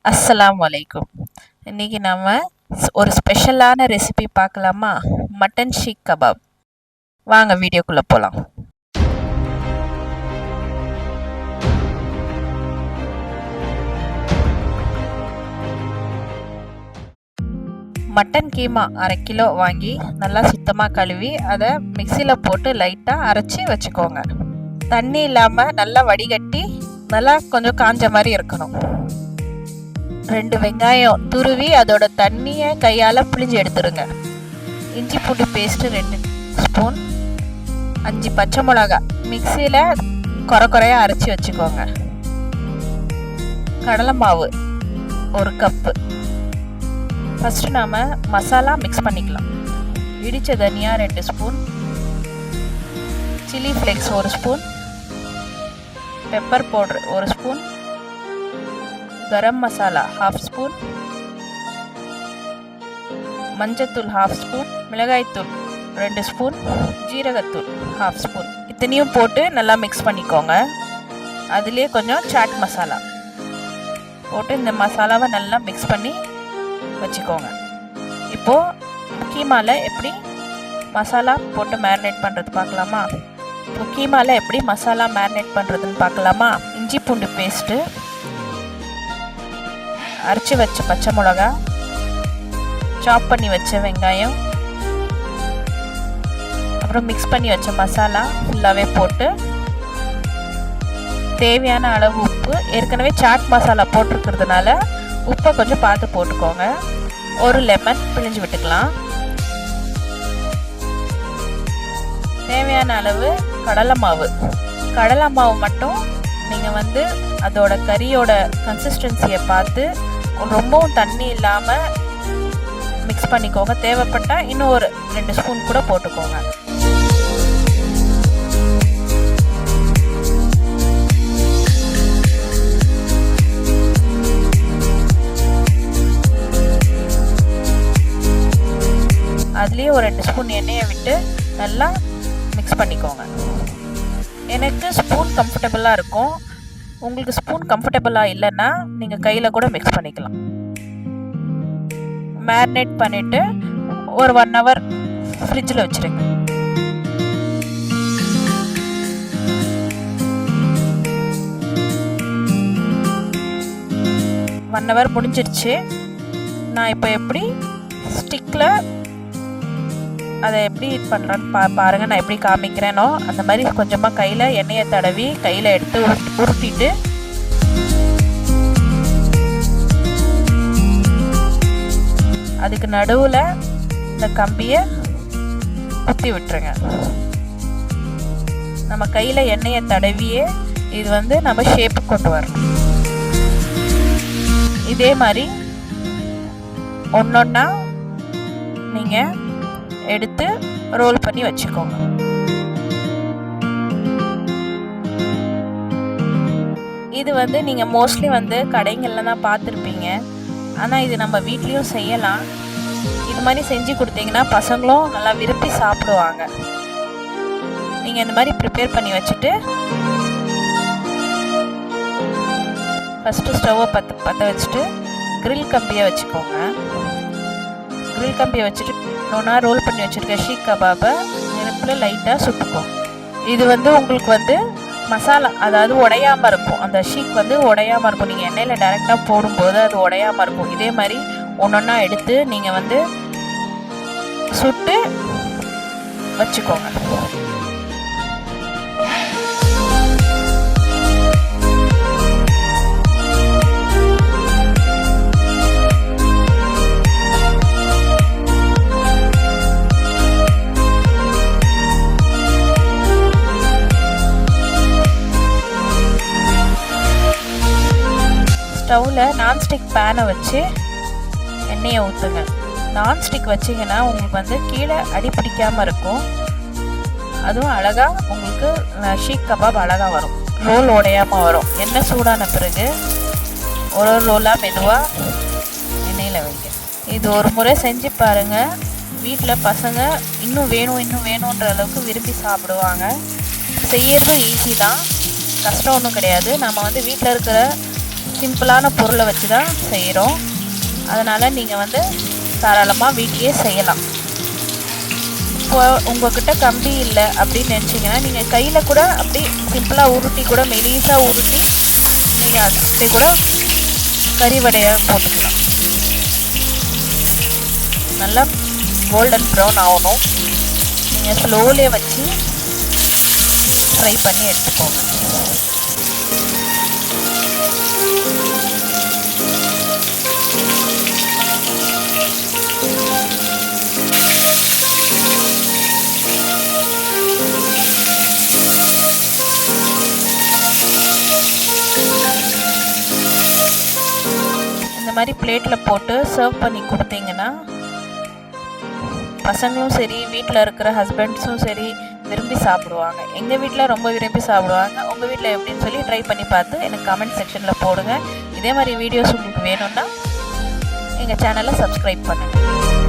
அஸ்ஸலாமு அலைக்கும். இன்னைக்கு நாம ஒரு ஸ்பெஷலான ரெசிபி பார்க்கலாமா? Mutton seekh kebab. வாங்க வீடியோக்குள்ள போலாம். மட்டன் கீமா 1/2 கிலோ வாங்கி நல்லா சுத்தமாக கழுவி அதை மிக்சியில் போட்டு லைட்டாக அரைச்சி வச்சுக்கோங்க. தண்ணி இல்லாமல் நல்லா வடிகட்டி நல்லா கொஞ்சம் காஞ்ச மாதிரி இருக்கணும். 2 வெங்காயம் துருவி அதோட தண்ணியை கையால் பிழிஞ்சு எடுத்துருங்க. இஞ்சி பூண்டு பேஸ்ட்டு 2 ஸ்பூன், 5 பச்சை மிளகா மிக்சியில் குறையாக அரைச்சி வச்சுக்கோங்க. கடலை மாவு 1 கப்பு. ஃபஸ்ட்டு நாம் மசாலா மிக்ஸ் பண்ணிக்கலாம். இடித்த தனியா 2 spoon, chilli flakes 1 spoon, pepper powder 1 spoon, garam masala 1/2 spoon, மஞ்சத்தூள் 1/2 ஸ்பூன், மிளகாய்த்தூள் 2 ஸ்பூன், ஜீரகத்தூள் 1/2 ஸ்பூன். இத்தனையும் போட்டு நல்லா மிக்ஸ் பண்ணிக்கோங்க. அதுலேயே கொஞ்சம் சாட் மசாலா போட்டு இந்த மசாலாவை நல்லா மிக்ஸ் பண்ணி வச்சுக்கோங்க. இப்போது கீமாவில் எப்படி மசாலா போட்டு மேரினேட் பண்ணுறது பார்க்கலாமா? இப்போ கீமாவில் எப்படி மசாலா மேரினேட் பண்ணுறதுன்னு பார்க்கலாமா? இஞ்சி பூண்டு பேஸ்ட்டு, அரைச்சி வச்ச பச்சை மிளகா, சாப் பண்ணி வச்ச வெங்காயம், அப்புறம் மிக்ஸ் பண்ணி வச்ச மசாலா ஃபுல்லாகவே போட்டு தேவையான அளவு உப்பு, ஏற்கனவே சாட் மசாலா போட்டிருக்கிறதுனால உப்பை கொஞ்சம் பார்த்து போட்டுக்கோங்க. 1 லெமன் பிழிஞ்சு விட்டுக்கலாம். தேவையான அளவு கடலை மாவு மட்டும் நீங்கள் அதோட கறியோட கன்சிஸ்டன்சியை பார்த்து ரொம்பவும் தண்ணி இல்லாமல் மிக்ஸ் பண்ணிக்கோங்க. தேவைப்பட்டால் இன்னும் ஒரு 2 ஸ்பூன் கூட போட்டுக்கோங்க. அதுலேயே ஒரு 2 ஸ்பூன் எண்ணெயை விட்டு நல்லா மிக்ஸ் பண்ணிக்கோங்க. எனக்கு ஸ்பூன் கம்ஃபர்டபுளாக இருக்கும். உங்களுக்கு ஸ்பூன் கம்ஃபர்டபுளாக இல்லைன்னா நீங்கள் கையில் கூட மிக்ஸ் பண்ணிக்கலாம். மேரினேட் பண்ணிவிட்டு ஒரு 1 ஹவர் ஃப்ரிட்ஜில் வச்சுருங்க. ஒன் ஹவர் முடிஞ்சிடுச்சு. நான் இப்போ எப்படி ஸ்டிக்கில் அதை எப்படி பண்ணுறேன்னு பாருங்கள். நான் எப்படி காமிக்கிறேனோ அந்த மாதிரி கொஞ்சமாக கையில் எண்ணெயை தடவி கையில் எடுத்து உருட்டிட்டு அதுக்கு நடுவில் இந்த கம்பியை குத்தி விட்டுருங்க. நம்ம கையில் எண்ணெயை தடவியே இது நம்ம ஷேப்பு கொண்டு வரணும். இதே மாதிரி ஒன்றொன்னா நீங்கள் எடுத்து ரோல் பண்ணி வச்சுக்கோங்க. இது நீங்கள் மோஸ்ட்லி கடைங்களில் தான் பார்த்துருப்பீங்க. ஆனால் இது நம்ம வீட்லேயும் செய்யலாம். இது மாதிரி செஞ்சு கொடுத்தீங்கன்னா பசங்களும் நல்லா விரும்பி சாப்பிடுவாங்க. நீங்கள் இந்த மாதிரி ப்ரிப்பேர் பண்ணி வச்சுட்டு ஃபஸ்ட்டு ஸ்டவ்வை பற்ற வச்சுட்டு கிரில் கம்பியை வச்சுக்கோங்க. கிரில் கம்பியை வச்சுட்டு ஒன்றா ரோல் பண்ணி வச்சுருக்க ஷீக் கபாபை நெருப்பில் லைட்டாக சுட்டுக்கும். இது உங்களுக்கு மசாலா அதாவது உடையாமல் இருக்கும். அந்த ஷீக் உடையாமல் இருக்கும். நீங்கள் எண்ணெயில் டைரெக்டாக போடும்போது அது உடையாமல் இருக்கும். இதே மாதிரி ஒன்றொன்னா எடுத்து நீங்கள் சுட்டு வச்சுக்கோங்க. ஸ்டவ்வில் நான்ஸ்டிக் பேனை வச்சு எண்ணெயை ஊற்றுங்க. நான்ஸ்டிக் வச்சிங்கன்னா உங்களுக்கு கீழே அடி பிடிக்காமல் இருக்கும். அதுவும் அழகாக உங்களுக்கு ஷீக் கபாப் அழகாக வரும். ரோல் உடையாமல் வரும். எண்ணெய் சூடான பிறகு ஒரு ரோலாக மெதுவாக எண்ணெயில் வைங்க. இது ஒரு முறை செஞ்சு பாருங்கள். வீட்டில் பசங்க இன்னும் வேணுன்ற அளவுக்கு விரும்பி சாப்பிடுவாங்க. செய்யறதும் ஈஸி தான், கஷ்டம் ஒன்றும் கிடையாது. நம்ம வீட்டில் இருக்கிற சிம்பிளான பொருளை வச்சு தான் செய்கிறோம். அதனால் நீங்கள் வந்து தாராளமாக வீட்லேயே செய்யலாம். இப்போ உங்கள்கிட்ட கம்பி இல்லை அப்படின்னு நினச்சிங்கன்னா நீங்கள் கையில் கூட அப்படி சிம்பிளாக உருட்டி கூட மெலிசாக உருட்டி நீங்கள் அப்படி கூட கறிவடையை போட்டுக்கலாம். நல்லா கோல்டன் ப்ரௌன் ஆகணும். நீங்கள் ஸ்லோவிலே வச்சு ஃப்ரை பண்ணி எடுத்துக்கோங்க. இந்த மாதிரி பிளேட்டில் போட்டு சர்வ் பண்ணி கொடுத்தீங்கன்னா பசங்களும் சரி, வீட்டில் இருக்கிற ஹஸ்பண்ட்ஸும் சரி விரும்பி சாப்பிடுவாங்க. எங்கள் வீட்டில் ரொம்ப விரும்பி சாப்பிடுவாங்க. உங்கள் வீட்டில் எப்படின்னு சொல்லி ட்ரை பண்ணி பார்த்து எனக்கு கமெண்ட் செக்ஷனில் போடுங்க. இதே மாதிரி வீடியோஸ் உங்களுக்கு வேணும்னா எங்கள் சேனலை சப்ஸ்கிரைப் பண்ணுங்கள்.